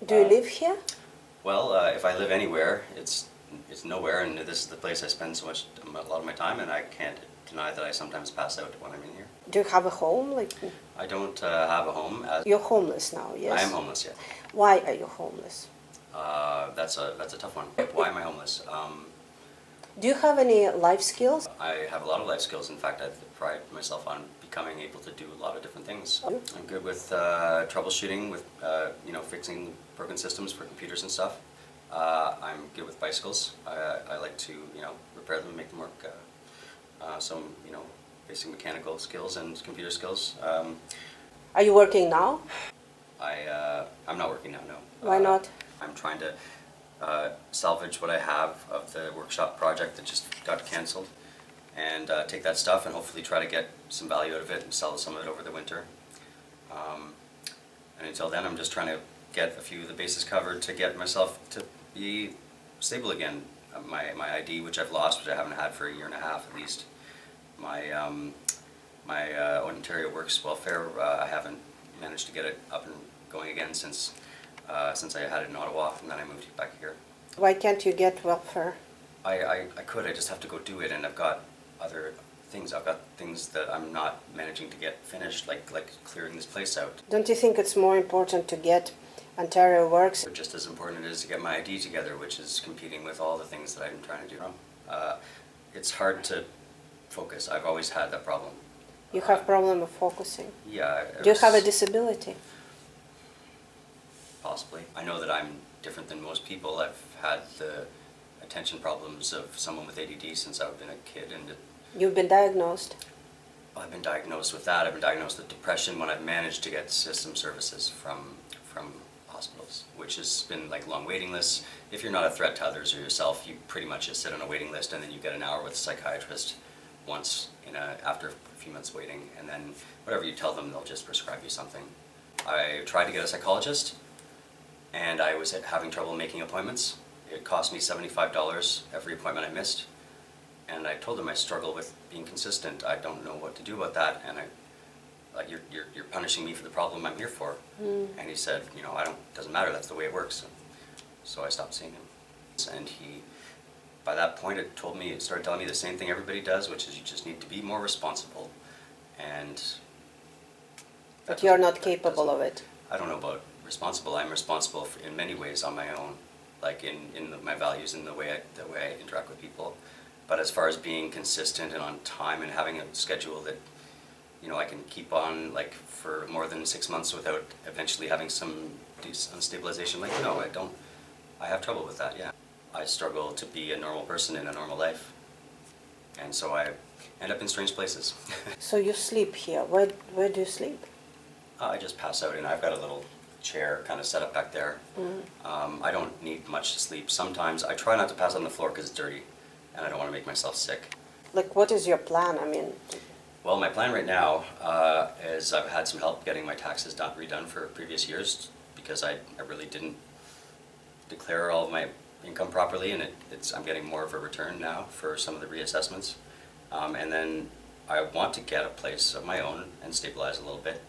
Do you live here? Well, if I live anywhere, it's nowhere, and this is the place I spend a lot of my time, and I can't deny that I sometimes pass out when I'm in here. Do you have a home? Like, I don't have a home. you're homeless now, yes? I am homeless, yeah. Why are you homeless? That's a tough one. Why am I homeless? Do you have any life skills? I have a lot of life skills. In fact, I pride myself on becoming able to do a lot of different things. I'm good with troubleshooting, with fixing broken systems for computers and stuff. I'm good with bicycles. I like to repair them, make them work. Some basic mechanical skills and computer skills. Are you working now? I'm not working now. No. Why not? I'm trying to salvage what I have of the workshop project that just got cancelled, and take that stuff and hopefully try to get some value out of it and sell some of it over the winter. And until then, I'm just trying to get a few of the bases covered to get myself to be stable again. My ID, which I've lost, which I haven't had for a year and a half at least. My Ontario Works Welfare, I haven't managed to get it up and going again since I had it in Ottawa, and then I moved back here. Why can't you get welfare? I could, I just have to go do it, and I've got other things. I've got things that I'm not managing to get finished, like clearing this place out. Don't you think it's more important to get Ontario Works? Just as important it is to get my ID together, which is competing with all the things that I'm trying to do. It's hard to focus. I've always had that problem. You have problem of focusing? Yeah. Do you have a disability? Possibly. I know that I'm different than most people. I've had the attention problems of someone with ADD since I've been a kid, and You've been diagnosed? I've been diagnosed with that. I've been diagnosed with depression when I've managed to get system services from hospitals, which has been like long waiting lists. If you're not a threat to others or yourself, you pretty much just sit on a waiting list, and then you get an hour with a psychiatrist once after a few months waiting, and then whatever you tell them, they'll just prescribe you something. I tried to get a psychologist, and I was having trouble making appointments. It cost me $75 every appointment I missed, and I told him I struggle with being consistent. I don't know what to do about that, and you're punishing me for the problem I'm here for. And he said, doesn't matter, that's the way it works. So I stopped seeing him. And he, by that point, it started telling me the same thing everybody does, which is you just need to be more responsible. And But you're not capable of it. I don't know about responsible. I'm responsible in many ways on my own, like in my values and the way I interact with people. But as far as being consistent and on time and having a schedule that I can keep on like for more than 6 months without eventually having some unstabilization, no, I don't. I have trouble with that. Yeah, I struggle to be a normal person in a normal life, and so I end up in strange places. So you sleep here. Where do you sleep? I just pass out, and I've got a little chair kind of set up back there. I don't need much to sleep. Sometimes I try not to pass on the floor because it's dirty, and I don't want to make myself sick. Like, what is your plan? Well, my plan right now is I've had some help getting my taxes redone for previous years because I really didn't declare all of my income properly, and I'm getting more of a return now for some of the reassessments. And then I want to get a place of my own and stabilize a little bit.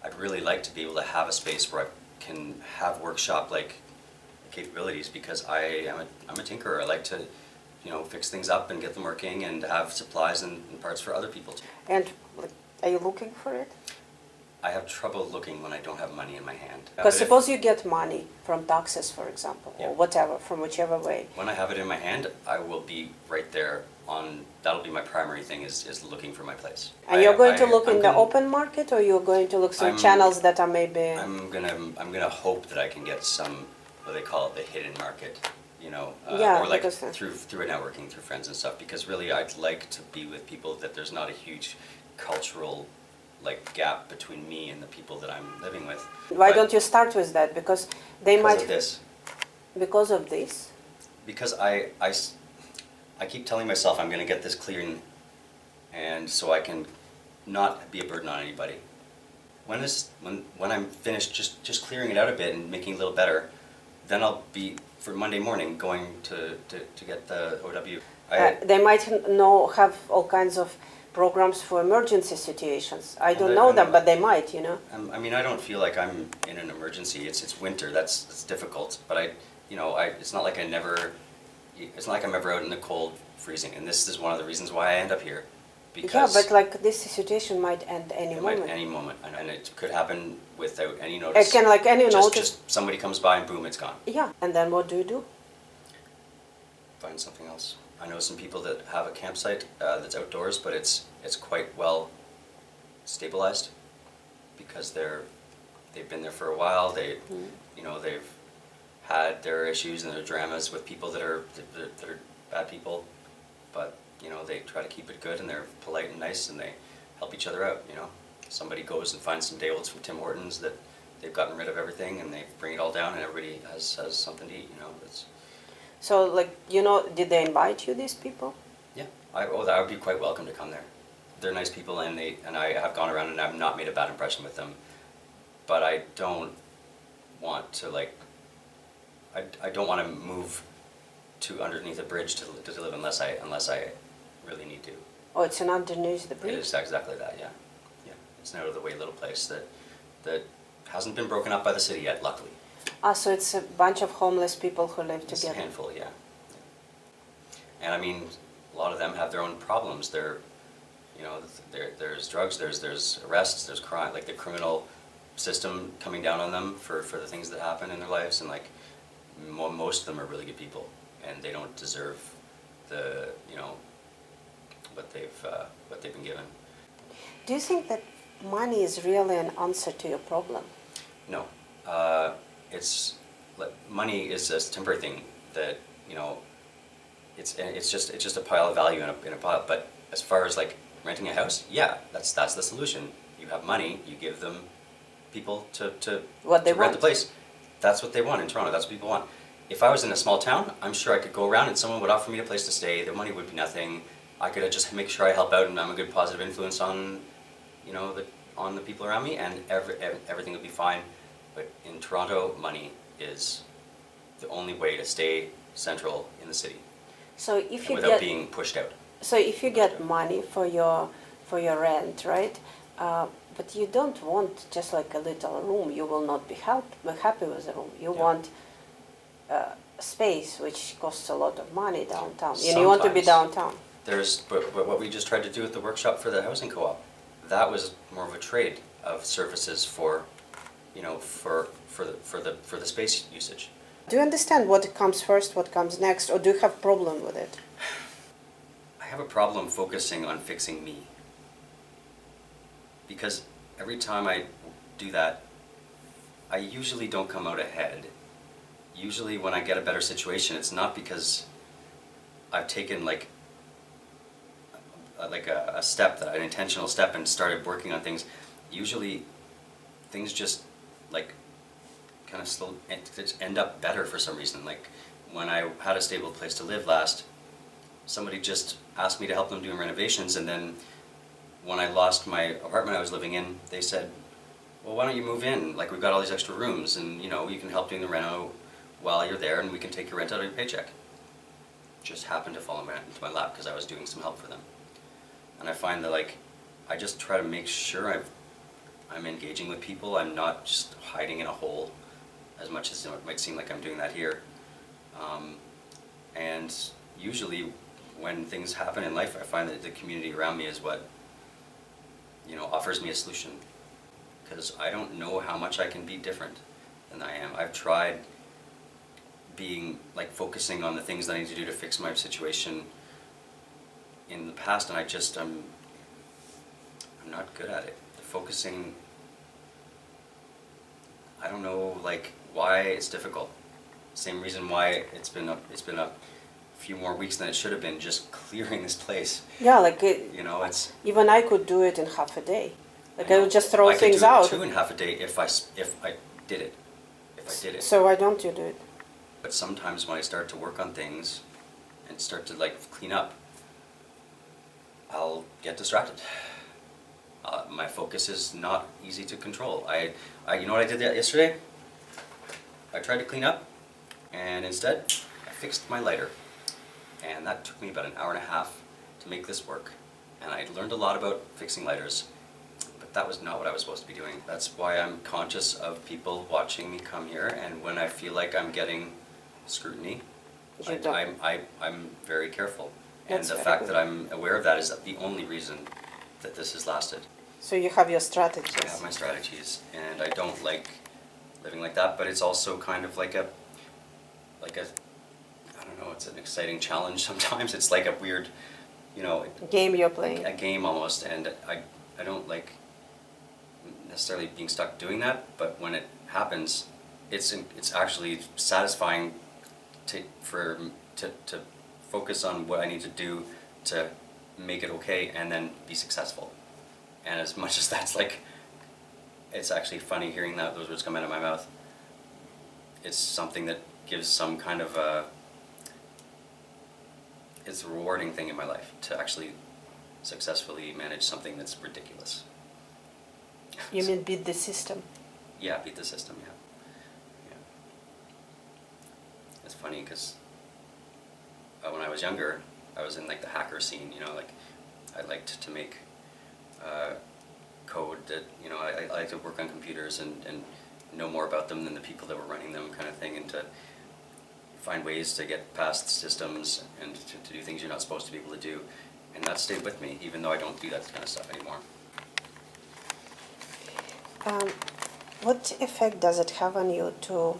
I'd really like to be able to have a space where I can have workshop-like capabilities because I'm a tinkerer. I like to fix things up and get them working and have supplies and parts for other people too. And are you looking for it? I have trouble looking when I don't have money in my hand. Because suppose you get money from taxes, for example, or whatever, from whichever way. When I have it in my hand, I will be right there that'll be my primary thing is looking for my place. And you're going to look in the open market, or you're going to look some channels that are maybe... I'm gonna hope that I can get some, what they call it, the hidden market. Or like through a networking, through friends and stuff, because really I'd like to be with people that there's not a huge cultural gap between me and the people that I'm living with. Why don't you start with that? Because they might... Because of this. Because of this? Because I keep telling myself I'm going to get this clean, and so I can not be a burden on anybody. When I'm finished just clearing it out a bit and making it a little better, then I'll be, for Monday morning, going to get the OW. They might have all kinds of programs for emergency situations. I don't And know them, but they might, you know. I mean, I don't feel like I'm in an emergency. It's winter. That's difficult. But it's not like it's not like I'm ever out in the cold, freezing. And this is one of the reasons why I end up here, Yeah, because but like this situation might end any it moment. might any moment, and it could happen without any notice. It can, like any notice. Just somebody comes by and boom, it's gone. Yeah, and then what do you do? Find something else. I know some people that have a campsite that's outdoors, but it's quite well stabilized because they've been there for a while. They've had their issues and their dramas with people that are bad people, but they try to keep it good and they're polite and nice and they help each other out. Somebody goes and finds some day olds from Tim Hortons that they've gotten rid of everything and they bring it all down and everybody has something to eat. So, like, did they invite you, these people? Yeah, I would be quite welcome to come there. They're nice people, and I have gone around and I've not made a bad impression with them. But I don't want to I don't want to move to underneath a bridge to live unless I really need to. Oh, it's an underneath the bridge? It is exactly that, yeah. Yeah, it's an out of the way little place that hasn't been broken up by the city yet, luckily. Ah, so it's a bunch of homeless people who live It's together. a handful, yeah. And I mean, a lot of them have their own problems. There's drugs, there's arrests, there's crime, like the criminal system coming down on them for the things that happen in their lives, and like most of them are really good people, and they don't deserve the what they've been given. Do you think that money is really an answer to your problem? No, money is a temporary thing that it's just a pile of value in a pile. But as far as like renting a house, yeah, that's the solution. You have money, you give them people to What they rent want. the place. That's what they want in Toronto. That's what people want. If I was in a small town, I'm sure I could go around and someone would offer me a place to stay. The money would be nothing. I could just make sure I help out and I'm a good positive influence on the people around me, and everything would be fine. But in Toronto, money is the only way to stay central in the city, So if you without get being pushed out. So if you get money for your rent, right? But you don't want just like a little room. You will not be happy with the room. You want space, which costs a lot of money downtown. You want to be Sometimes. downtown. But what we just tried to do at the workshop for the housing co-op, that was more of a trade of services for the space usage. Do you understand what comes first, what comes next, or do you have problem with it? I have a problem focusing on fixing me, because every time I do that, I usually don't come out ahead. Usually when I get a better situation, it's not because I've taken like a step, an intentional step, and started working on things. Usually things just like kind of slow, just end up better for some reason. Like when I had a stable place to live last, somebody just asked me to help them do renovations, and then when I lost my apartment I was living in, they said, well, why don't you move in? Like, we've got all these extra rooms, and you can help doing the reno while you're there, and we can take your rent out of your paycheck. Just happened to fall into my lap because I was doing some help for them. And I find that I just try to make sure I'm engaging with people. I'm not just hiding in a hole, as much as it might seem like I'm doing that here. And usually when things happen in life, I find that the community around me is what offers me a solution, because I don't know how much I can be different than I am. I've tried being focusing on the things that I need to do to fix my situation in the past, and I'm not good at it. The focusing, I don't know why it's difficult. Same reason why it's been a few more weeks than it should have been, just clearing this place. Yeah, it's even I could do it in half a day. I would just throw things out. I could do it 2 in half a day if I did it. So why don't you do it? But sometimes when I start to work on things and start to clean up, I'll get distracted. My focus is not easy to control. You know what I did yesterday? I tried to clean up, and instead I fixed my lighter, and that took me about an hour and a half to make this work. and I learned a lot about fixing lighters, but that was not what I was supposed to be doing. That's why I'm conscious of people watching me come here, and when I feel like I'm getting scrutiny, I'm very careful. And That's the very fact good. that I'm aware of that is the only reason that this has lasted. So you have your I strategies. have my strategies, and I don't like living like that, but it's also kind of like a, I don't know, it's an exciting challenge sometimes. It's like a weird, you know, Game you're playing. a game almost, and I don't like necessarily being stuck doing that, but when it happens, it's actually satisfying to focus on what I need to do to make it okay and then be successful. And as much as that's like, it's actually funny hearing those words come out of my mouth, it's something that gives some kind of it's a rewarding thing in my life to actually successfully manage something that's ridiculous. You mean beat the system? Yeah, beat the system, yeah. Yeah. It's funny because when I was younger, I was in like the hacker scene, you know, like I liked to make code that, you know, I like to work on computers and know more about them than the people that were running them kind of thing, and to find ways to get past systems and to do things you're not supposed to be able to do. And that stayed with me, even though I don't do that kind of stuff anymore. What effect does it have on you to,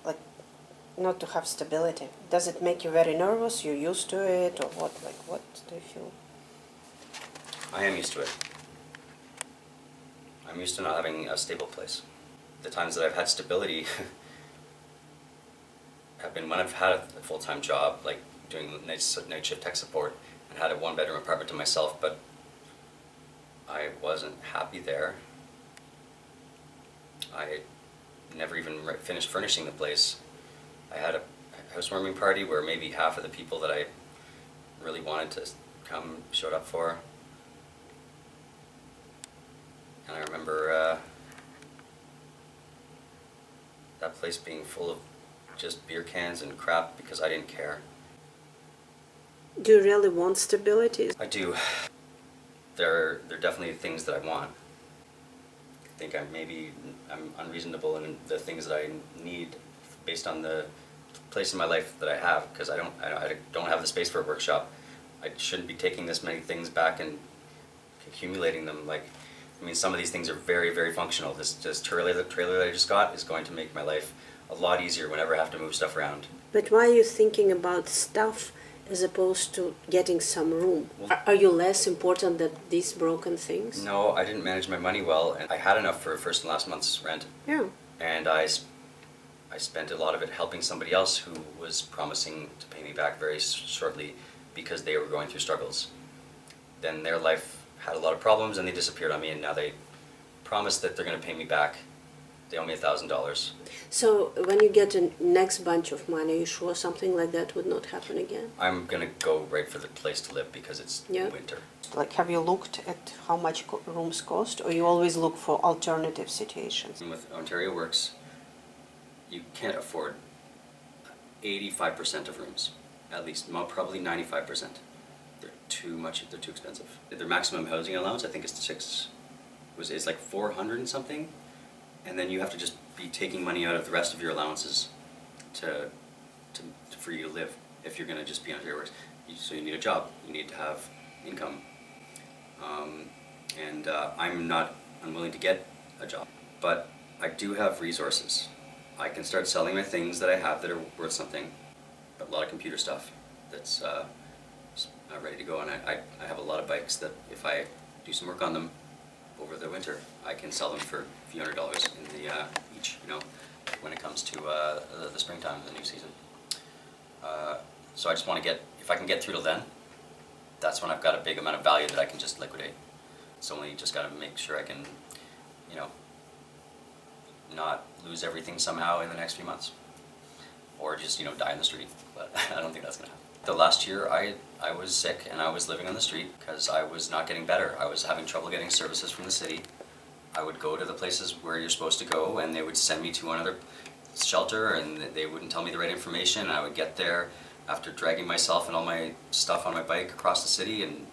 like, not to have stability? Does it make you very nervous? You're used to it, or what? Like, what do you feel? I am used to it. I'm used to not having a stable place. The times that I've had stability have been when I've had a full-time job, like doing night shift tech support, and had a one-bedroom apartment to myself, but I wasn't happy there. I never even finished furnishing the place. I had a housewarming party where maybe half of the people that I really wanted to come showed up for. And I remember that place being full of just beer cans and crap because I didn't care. Do you really want stability? I do. There are definitely things that I want. I think I'm unreasonable in the things that I need based on the place in my life that I have, because I don't have the space for a workshop. I shouldn't be taking this many things back and accumulating them. Like, I mean, some of these things are very, very functional. This trailer that I just got is going to make my life a lot easier whenever I have to move stuff around. But why are you thinking about stuff as opposed to getting some room? Are you less important than these broken things? No, I didn't manage my money well, and I had enough for first and last month's rent. Yeah. And I spent a lot of it helping somebody else who was promising to pay me back very shortly because they were going through struggles. Then their life had a lot of problems and they disappeared on me, and now they promised that they're going to pay me back. They owe me $1,000. So when you get the next bunch of money, are you sure something like that would not happen again? I'm going to go right for the place to live because it's winter. Like, have you looked at how much rooms cost, or you always look for alternative situations? With Ontario Works, you can't afford 85% of rooms, at least, probably 95%. They're too expensive. Their maximum housing allowance, I think, is like 400 and something, and then you have to just be taking money out of the rest of your allowances for you to live if you're going to just be on Ontario Works. So you need a job, you need to have income, and I'm not unwilling to get a job, but I do have resources. I can start selling my things that I have that are worth something, but a lot of computer stuff that's ready to go, and I have a lot of bikes that if I do some work on them over the winter, I can sell them for a few $100s in the each, you know, when it comes to the springtime, the new season. So I just want to if I can get through till then, that's when I've got a big amount of value that I can just liquidate. It's only just got to make sure I can, you know, not lose everything somehow in the next few months, or just, you know, die in the street. But I don't think that's gonna happen. The last year I was sick and I was living on the street because I was not getting better. I was having trouble getting services from the city. I would go to the places where you're supposed to go and they would send me to another shelter and they wouldn't tell me the right information. And I would get there after dragging myself and all my stuff on my bike across the city, and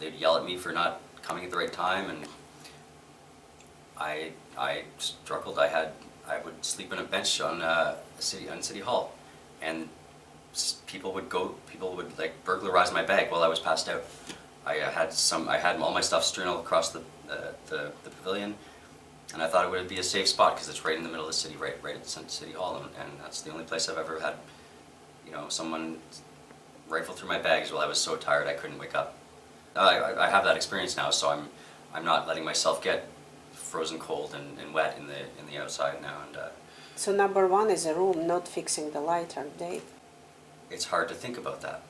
they'd yell at me for not coming at the right time, and I struggled. I would sleep on a bench on City Hall, and people would like burglarize my bag while I was passed out. I had all my stuff strewn all across the pavilion, and I thought it would be a safe spot because it's right in the middle of the city, right at City Hall, and that's the only place I've ever had, someone rifle through my bags while I was so tired I couldn't wake up. I have that experience now, so I'm not letting myself get frozen cold and wet in the outside now. And So number one is a room, not fixing the light or day. it's hard to think about that.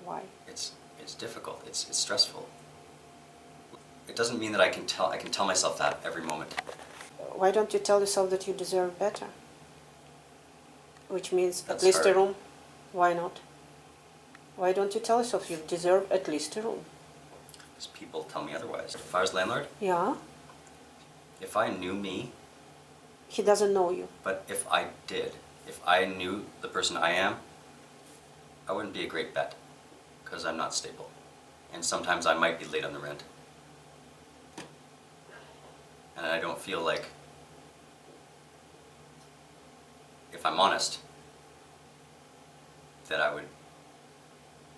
Why? It's difficult. It's stressful. It doesn't mean that I can tell myself that every moment. Why don't you tell yourself that you deserve better? Which means That's at least hard. a room. Why not? Why don't you tell yourself you deserve at least a room? Because people tell me otherwise. If I was landlord, Yeah, if I knew me, he doesn't know you. but if I knew the person I am, I wouldn't be a great bet, because I'm not stable. And sometimes I might be late on the rent. And I don't feel like, if I'm honest, that I would,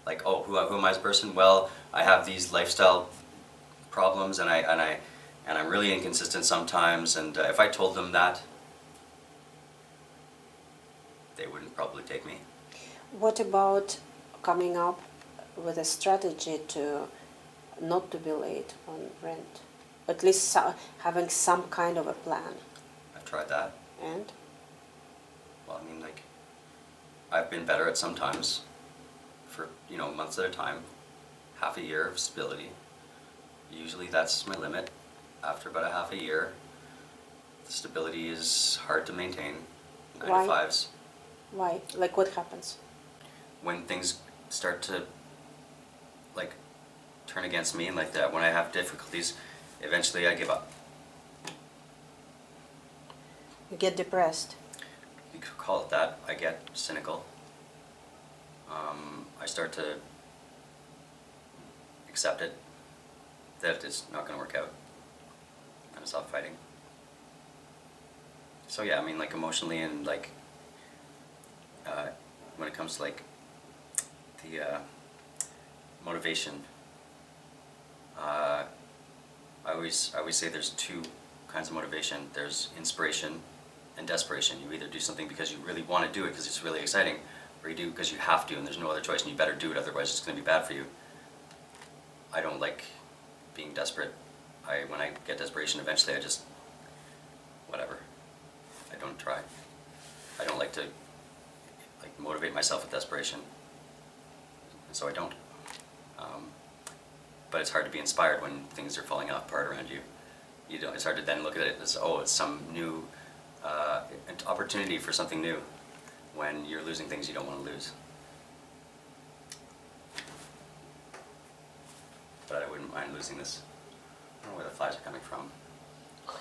like, oh, who am I as a person? Well, I have these lifestyle problems, and I'm really inconsistent sometimes, and if I told them that, they wouldn't probably take me. What about coming up with a strategy to not to be late on rent? At least having some kind of a plan. I've tried that. And Well, I mean, like, I've been better at sometimes for, months at a time, half a year of stability. Usually that's my limit. After about a half a year, the stability is hard to maintain. 9 Why? to 5s. why? Like what happens? When things start to, like, turn against me and like that, when I have difficulties, eventually I give up. You get depressed. You could call it that. I get cynical. I start to accept it, that it's not going to work out, and I stop fighting. So yeah, I mean, like, emotionally and like when it comes to like the motivation, I always say there's two kinds of motivation. There's inspiration and desperation. You either do something because you really want to do it because it's really exciting, or you do it because you have to and there's no other choice and you better do it, otherwise it's going to be bad for you. I don't like being desperate. When I get desperation, eventually I just, whatever. I don't try. I don't like to motivate myself with desperation, and so I don't. But it's hard to be inspired when things are falling apart around you. It's hard to then look at it as, oh, it's some new opportunity for something new, when you're losing things you don't want to lose. But I wouldn't mind losing this. I don't know where the flies are coming from.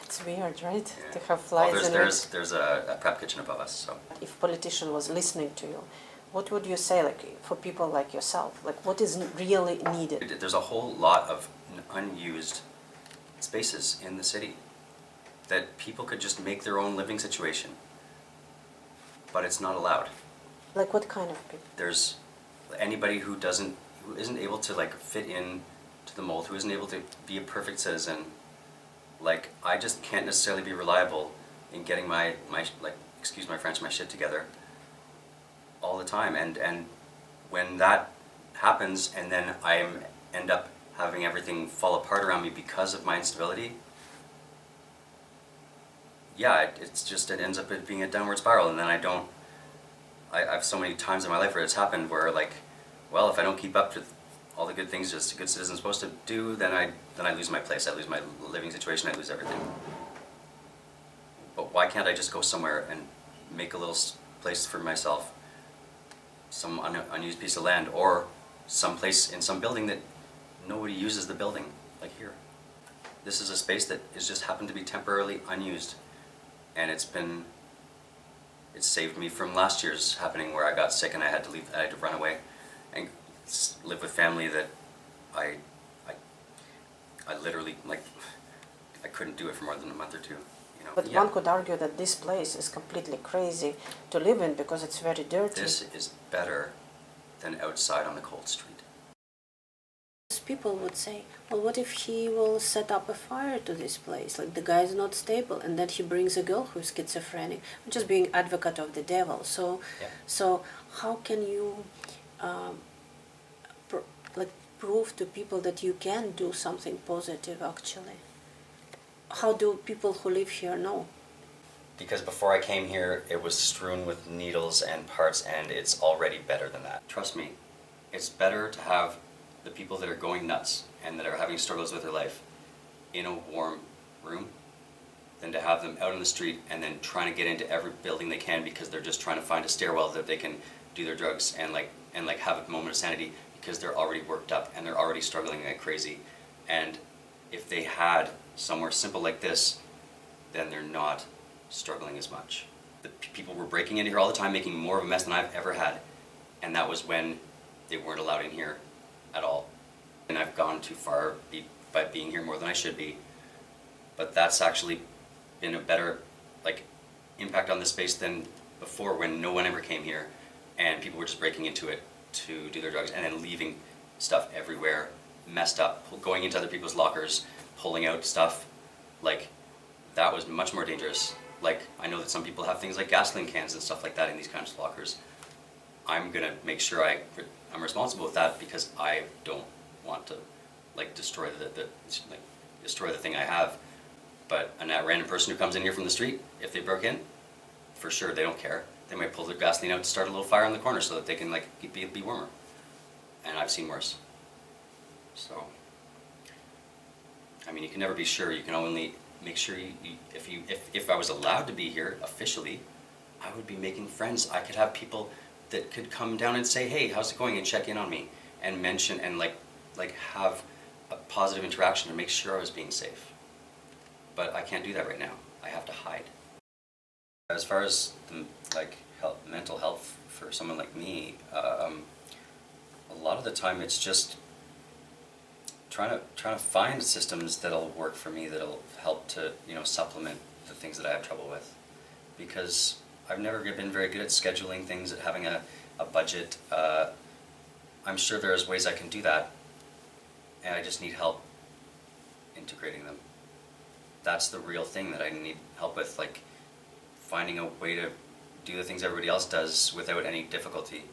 It's weird, right? Yeah. To have flies Well, in there's a prep kitchen above us, so. If a politician was listening to you, what would you say, like, for people like yourself? Like, what is really needed? There's a whole lot of unused spaces in the city that people could just make their own living situation, but it's not allowed. Like, what kind of people? There's anybody who isn't able to like fit in to the mold, who isn't able to be a perfect citizen. Like, I just can't necessarily be reliable in getting my like, excuse my French, my shit together all the time, and when that happens and then I end up having everything fall apart around me because of my instability, yeah, it ends up being a downward spiral, and then I've so many times in my life where it's happened where, like, well, if I don't keep up to all the good things just a good citizen's supposed to do, then I lose my place, I lose my living situation, I lose everything. But why can't I just go somewhere and make a little place for myself, some unused piece of land, or some place in some building that nobody uses the building, like here. This is a space that is just happened to be temporarily unused, and it's saved me from last year's happening where I got sick and I had to leave, I had to run away and live with family that I I literally, like, I couldn't do it for more than a month or two, you know. But Yeah. one could argue that this place is completely crazy to live in because it's very dirty. This is better than outside on the cold street. People would say, well, what if he will set up a fire to this place? Like, the guy is not stable, and then he brings a girl who's schizophrenic, just being advocate of the devil. So, Yeah. so how can you, like, prove to people that you can do something positive? Actually, how do people who live here know? Because before I came here, it was strewn with needles and parts, and it's already better than that. Trust me, it's better to have the people that are going nuts and that are having struggles with their life in a warm room than to have them out on the street and then trying to get into every building they can because they're just trying to find a stairwell that they can do their drugs and have a moment of sanity because they're already worked up and they're already struggling like crazy. And if they had somewhere simple like this, then they're not struggling as much. The people were breaking into here all the time, making more of a mess than I've ever had, and that was when they weren't allowed in here at all. And I've gone too far by being here more than I should be, but that's actually been a better impact on the space than before when no one ever came here and people were just breaking into it to do their drugs and then leaving stuff everywhere, messed up, going into other people's lockers, pulling out stuff. That was much more dangerous. I know that some people have things like gasoline cans and stuff like that in these kinds of lockers. I'm gonna make sure I'm responsible with that because I don't want to destroy the thing I have. But a random person who comes in here from the street, if they broke in, for sure they don't care. They might pull their gasoline out to start a little fire on the corner so that they can be warmer. And I've seen worse. So, I mean, you can never be sure. You can only make sure if I was allowed to be here officially, I would be making friends. I could have people that could come down and say, hey, how's it going, and check in on me and mention and have a positive interaction to make sure I was being safe. But I can't do that right now. I have to hide. As far as mental health for someone like me, a lot of the time it's just trying to find systems that'll work for me, that'll help to supplement the things that I have trouble with, because I've never been very good at scheduling things, at having a budget. I'm sure there's ways I can do that, and I just need help integrating them. That's the real thing that I need help with, finding a way to do the things everybody else does without any difficulty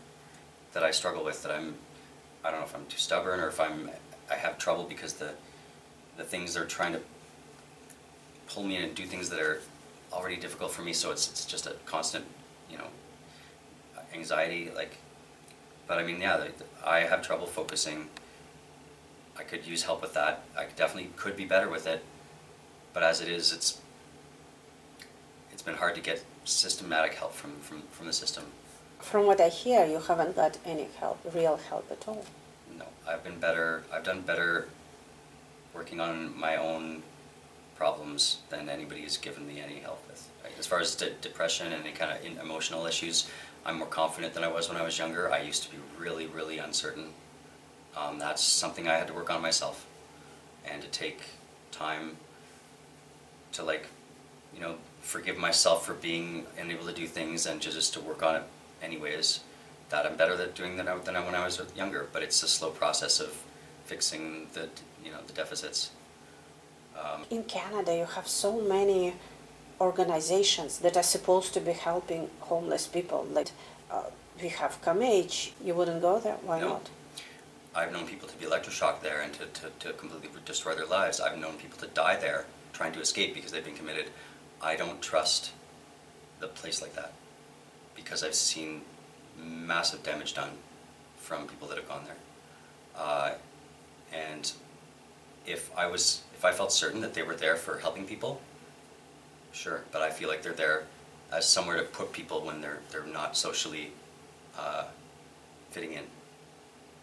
that I struggle with, I don't know if I'm too stubborn or if I have trouble because the things they're trying to pull me in and do things that are already difficult for me, so it's just a constant, anxiety, but I mean, yeah, I have trouble focusing. I could use help with that. I definitely could be better with it, but as it is, it's been hard to get systematic help from the system. From what I hear, you haven't got any help, real help at all. No, I've done better working on my own problems than anybody has given me any help with. As far as depression and any kind of emotional issues, I'm more confident than I was when I was younger. I used to be really, really uncertain. That's something I had to work on myself, and to take time to forgive myself for being unable to do things and just to work on it anyways. That I'm better at doing than when I was younger, but it's a slow process of fixing the deficits. In Canada, you have so many organizations that are supposed to be helping homeless people. We have CAMH. You wouldn't go there? Why No. not? I've known people to be electroshocked there and to completely destroy their lives. I've known people to die there trying to escape because they've been committed. I don't trust the place like that because I've seen massive damage done from people that have gone there. And if I felt certain that they were there for helping people, sure, but I feel like they're there as somewhere to put people when they're not socially fitting in.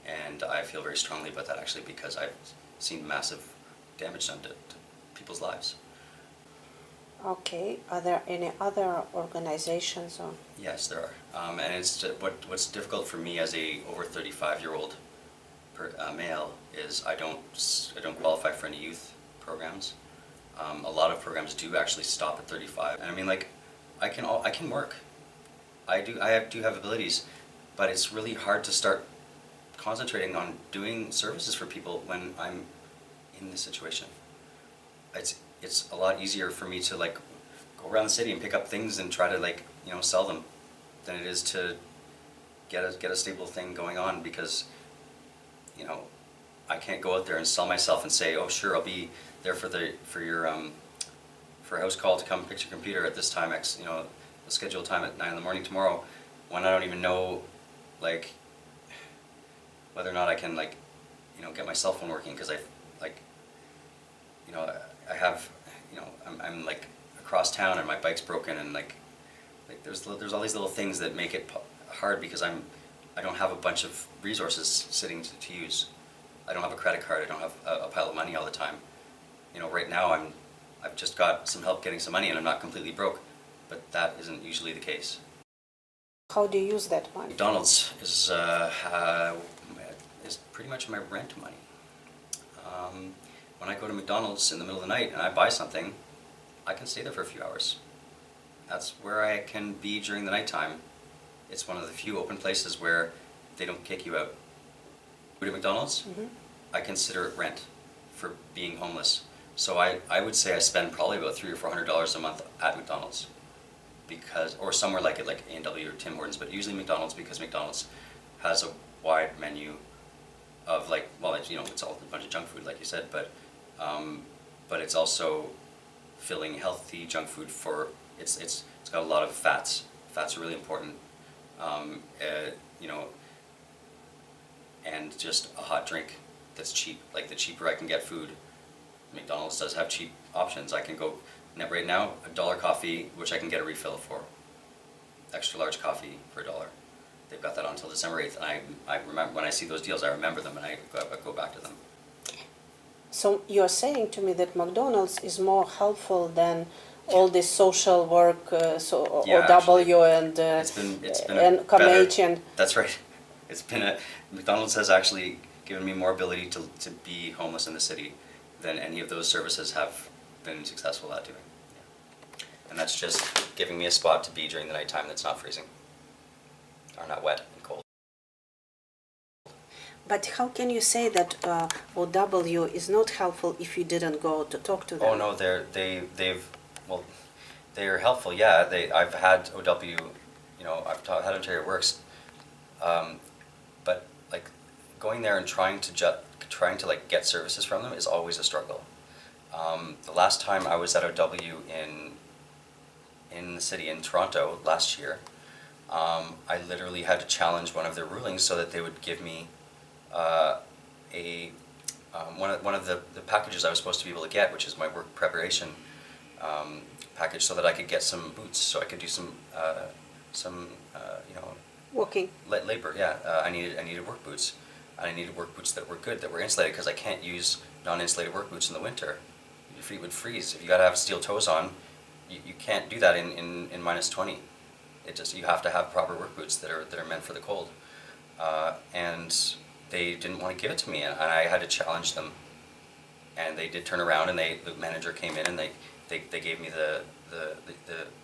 And I feel very strongly about that actually because I've seen massive damage done to people's lives. Okay. Are there any other organizations? Or? Yes, there are. And it's what's difficult for me as a over 35-year-old male is I don't qualify for any youth programs. A lot of programs do actually stop at 35, and I mean, like, I can work. I do have abilities, but it's really hard to start concentrating on doing services for people when I'm in this situation. It's a lot easier for me to like go around the city and pick up things and try to like, you know, sell them than it is to get a stable thing going on, because, you know, I can't go out there and sell myself and say, oh sure, I'll be there for your for a house call to come fix your computer at this time, you know, the scheduled time at 9 in the morning tomorrow, when I don't even know like whether or not I can, like, you know, get my cell phone working, because I, like, you know, I have, you know, I'm like across town and my bike's broken, and like there's all these little things that make it hard, because I don't have a bunch of resources sitting to use. I don't have a credit card. I don't have a pile of money all the time. You know, right now I've just got some help getting some money, and I'm not completely broke, but that isn't usually the case. How do you use that money? McDonald's is pretty much my rent money. When I go to McDonald's in the middle of the night and I buy something, I can stay there for a few hours. That's where I can be during the nighttime. It's one of the few open places where they don't kick you out. Food at McDonald's, I consider it rent for being homeless. So I would say I spend probably about $300 or $400 a month at McDonald's, because, or somewhere like it, like A&W or Tim Hortons, but usually McDonald's, because McDonald's has a wide menu of, like, well, you know, it's all a bunch of junk food, like you said, but it's also filling healthy junk food for, it's got a lot of fats. Fats are really important, you know, and just a hot drink that's cheap. Like, the cheaper I can get food, McDonald's does have cheap options. I can go, right now, $1 coffee, which I can get a refill for. Extra large coffee for $1. They've got that on until December 8th, and I remember, when I see those deals, I remember them, and I go back to them. So you're saying to me that McDonald's is more helpful than all this social work, Yeah, OW and it's been and a CAMH better, and that's right. McDonald's has actually given me more ability to be homeless in the city than any of those services have been successful at doing. Yeah. And that's just giving me a spot to be during the nighttime that's not freezing, or not wet and cold. But how can you say that OW is not helpful if you didn't go to talk to them? Oh no, they're helpful. Yeah, I've had OW, you know, had Ontario Works, but like going there and trying to like get services from them is always a struggle. The last time I was at OW in the city in Toronto last year, I literally had to challenge one of their rulings so that they would give me one of the packages I was supposed to be able to get, which is my work preparation package, so that I could get some boots, so I could do some you know, Walking. labor. Yeah, I needed work boots, and I needed work boots that were good, that were insulated, because I can't use non-insulated work boots in the winter. Your feet would freeze. If you gotta have steel toes on, you can't do that in -20. You have to have proper work boots that are meant for the cold, and they didn't want to give it to me, and I had to challenge them. And they did turn around, and the manager came in, and they gave me the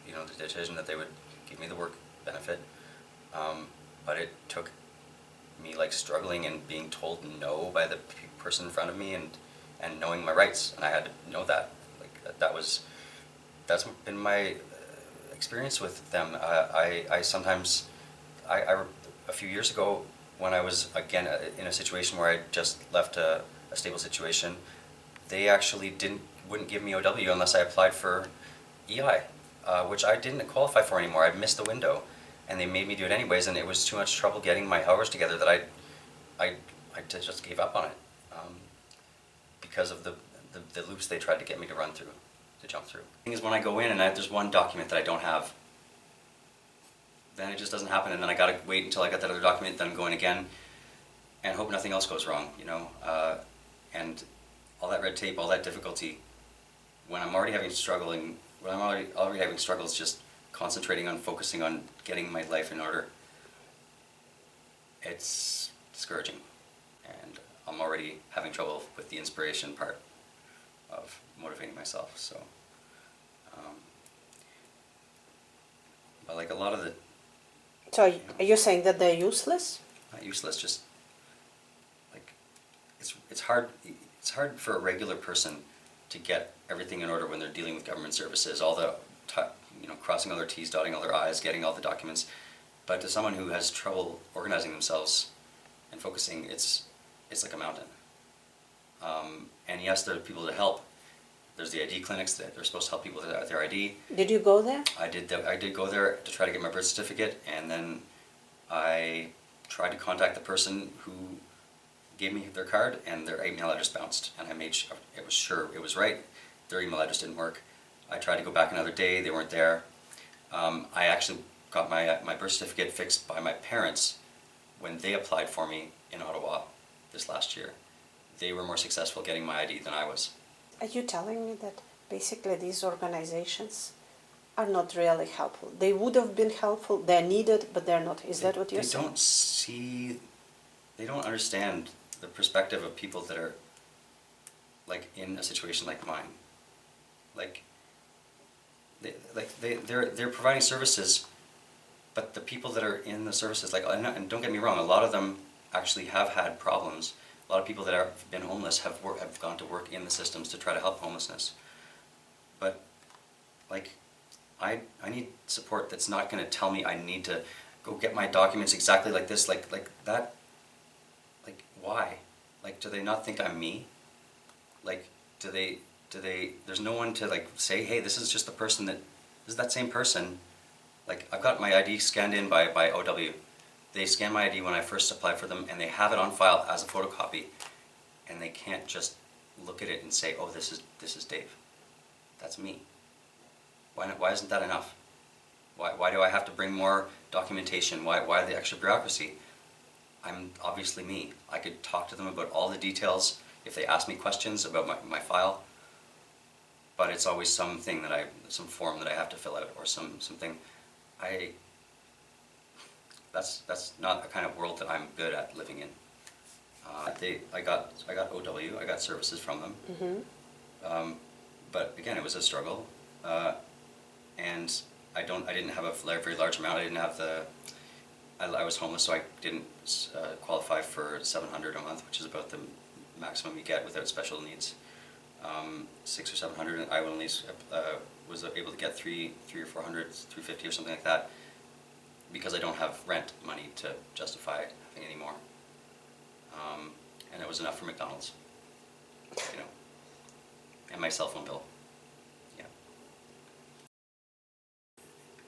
you know, the decision that they would give me the work benefit. But it took me like struggling and being told no by the person in front of me, and knowing my rights, and I had to know that. Like that's been my experience with them. I sometimes a few years ago, when I was again in a situation where I just left a stable situation, they actually wouldn't give me OW unless I applied for EI, which I didn't qualify for anymore. I'd missed the window, and they made me do it anyways, and it was too much trouble getting my hours together that I just gave up on it, because of the loops they tried to get me to run through, to jump through. The thing is, when I go in and there's one document that I don't have, then it just doesn't happen, and then I gotta wait until I got that other document, then go in again, and hope nothing else goes wrong, you know, and all that red tape, all that difficulty, when I'm already having struggles just concentrating on focusing on getting my life in order, it's discouraging, and I'm already having trouble with the inspiration part of motivating myself. So, but like a lot of the, So are you saying that they're useless? not useless, just like it's hard. It's hard for a regular person to get everything in order when they're dealing with government services. All the crossing all their T's, dotting all their I's, getting all the documents. But to someone who has trouble organizing themselves and focusing, it's like a mountain. And yes, there are people to help. There's the ID clinics that they're supposed to help people with their ID. Did you go there? I did go there to try to get my birth certificate, and then I tried to contact the person who gave me their card, and their email address bounced, and I made sure it was right. Their email address didn't work. I tried to go back another day, they weren't there. I actually got my birth certificate fixed by my parents when they applied for me in Ottawa this last year. They were more successful getting my ID than I was. Are you telling me that basically these organizations are not really helpful? They would have been helpful, they're needed, but they're not. Is that what you're saying? They don't understand the perspective of people that are like in a situation like mine. They're providing services, but the people that are in the services, and don't get me wrong, a lot of them actually have had problems. A lot of people that have been homeless have gone to work in the systems to try to help homelessness. But I need support that's not going to tell me I need to go get my documents exactly like this, like that. Like, why? Like, do they not think I'm me? Like, do they, there's no one to say, hey, this is just the person this is that same person. Like, I've got my ID scanned in by OW. They scan my ID when I first applied for them, and they have it on file as a photocopy, and they can't just look at it and say, oh, this is Dave. That's me. Why isn't that enough? Why do I have to bring more documentation? Why the extra bureaucracy? I'm obviously me. I could talk to them about all the details if they ask me questions about my file, but it's always some form that I have to fill out, or something. That's not the kind of world that I'm good at living in. I got OW, I got services from them, but again, it was a struggle, and I didn't have a very large amount. I was homeless, so I didn't qualify for $700 a month, which is about the maximum you get without special needs. $600 or $700, and I only was able to get $300 or $400, $350 or something like that, because I don't have rent money to justify having any more. And it was enough for McDonald's, and my cell phone bill. Yeah.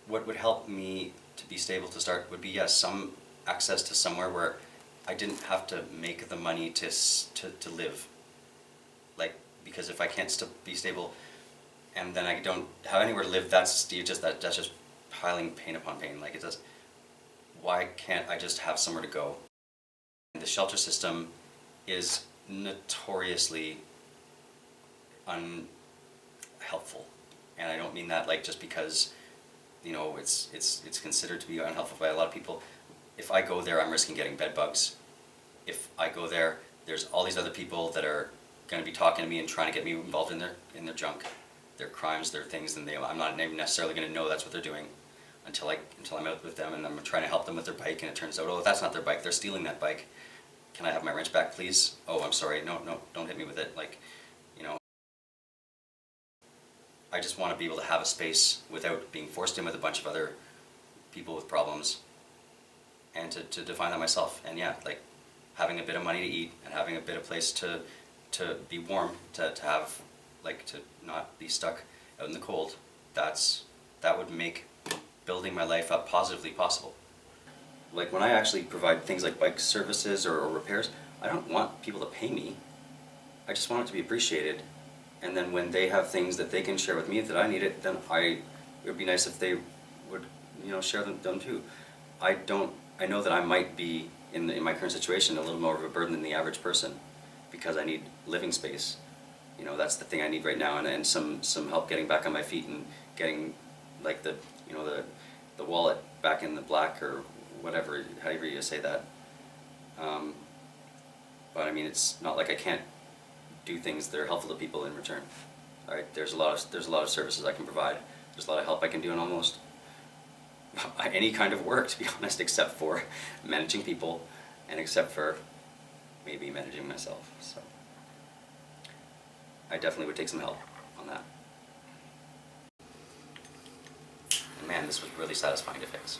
What would help me to be stable to start would be, yes, some access to somewhere where I didn't have to make the money to live. Because if I can't be stable, and then I don't have anywhere to live, that's just piling pain upon pain. Why can't I just have somewhere to go? The shelter system is notoriously unhelpful, and I don't mean that just because it's considered to be unhelpful by a lot of people. If I go there, I'm risking getting bed bugs. If I go there, there's all these other people that are going to be talking to me and trying to get me involved in their junk, their crimes, their things, and I'm not necessarily going to know that's what they're doing until I'm out with them and I'm trying to help them with their bike, and it turns out, oh, that's not their bike, they're stealing that bike. Can I have my wrench back, please? Oh, I'm sorry, no, don't hit me with it. I just want to be able to have a space without being forced in with a bunch of other people with problems, and to define that myself. And yeah, having a bit of money to eat and having a bit of place to be warm, to have, to not be stuck out in the cold, that would make building my life up positively possible. When I actually provide things like bike services or repairs, I don't want people to pay me. I just want it to be appreciated. And then when they have things that they can share with me that I need it, then it would be nice if they would, share them too. I know that I might be in my current situation a little more of a burden than the average person, because I need living space. That's the thing I need right now, and some help getting back on my feet and getting the wallet back in the black, or whatever, however you say that. But I mean, it's not like I can't do things that are helpful to people in return. All right, there's a lot of services I can provide. There's a lot of help I can do in almost any kind of work, to be honest, except for managing people, and except for maybe managing myself. So I definitely would take some help on that. And man, this was really satisfying to fix.